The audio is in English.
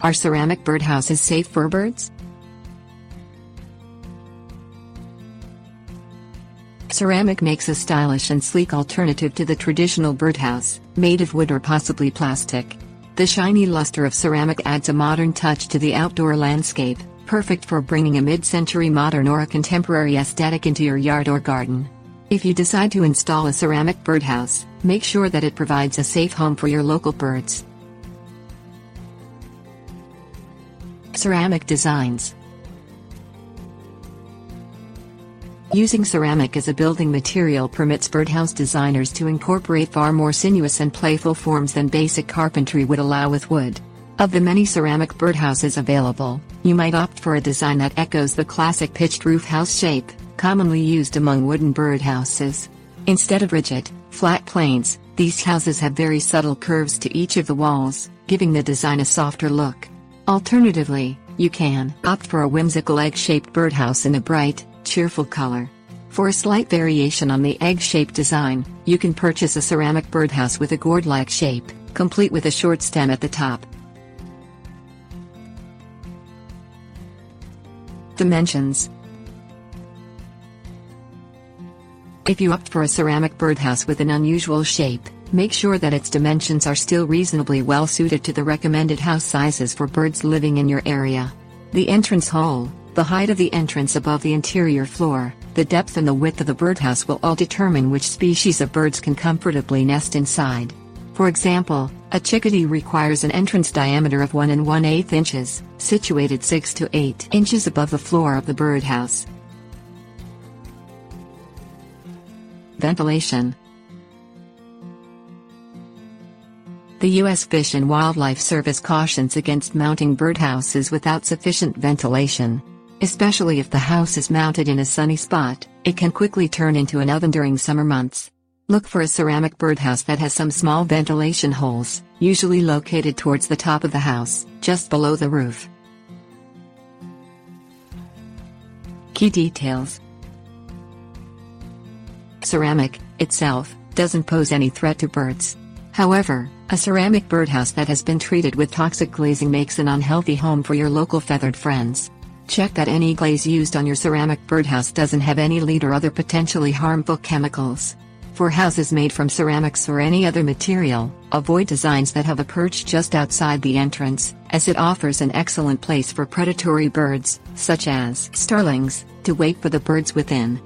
Are ceramic birdhouses safe for birds? Ceramic makes a stylish and sleek alternative to the traditional birdhouse, made of wood or possibly plastic. The shiny luster of ceramic adds a modern touch to the outdoor landscape, perfect for bringing a mid-century modern or a contemporary aesthetic into your yard or garden. If you decide to install a ceramic birdhouse, make sure that it provides a safe home for your local birds. Ceramic designs. Using ceramic as a building material permits birdhouse designers to incorporate far more sinuous and playful forms than basic carpentry would allow with wood. Of the many ceramic birdhouses available, you might opt for a design that echoes the classic pitched roof house shape, commonly used among wooden birdhouses. Instead of rigid, flat planes, these houses have very subtle curves to each of the walls, giving the design a softer look. Alternatively, you can opt for a whimsical egg-shaped birdhouse in a bright, cheerful color. For a slight variation on the egg-shaped design, you can purchase a ceramic birdhouse with a gourd-like shape, complete with a short stem at the top. Dimensions. If you opt for a ceramic birdhouse with an unusual shape, make sure that its dimensions are still reasonably well suited to the recommended house sizes for birds living in your area. The entrance hole, the height of the entrance above the interior floor, the depth and the width of the birdhouse will all determine which species of birds can comfortably nest inside. For example, a chickadee requires an entrance diameter of 1 1/8 inches, situated 6 to 8 inches above the floor of the birdhouse. Ventilation. The U.S. Fish and Wildlife Service cautions against mounting birdhouses without sufficient ventilation. Especially if the house is mounted in a sunny spot, it can quickly turn into an oven during summer months. Look for a ceramic birdhouse that has some small ventilation holes, usually located towards the top of the house, just below the roof. Key details. Ceramic, itself, doesn't pose any threat to birds. However, a ceramic birdhouse that has been treated with toxic glazing makes an unhealthy home for your local feathered friends. Check that any glaze used on your ceramic birdhouse doesn't have any lead or other potentially harmful chemicals. For houses made from ceramics or any other material, avoid designs that have a perch just outside the entrance, as it offers an excellent place for predatory birds, such as starlings, to wait for the birds within.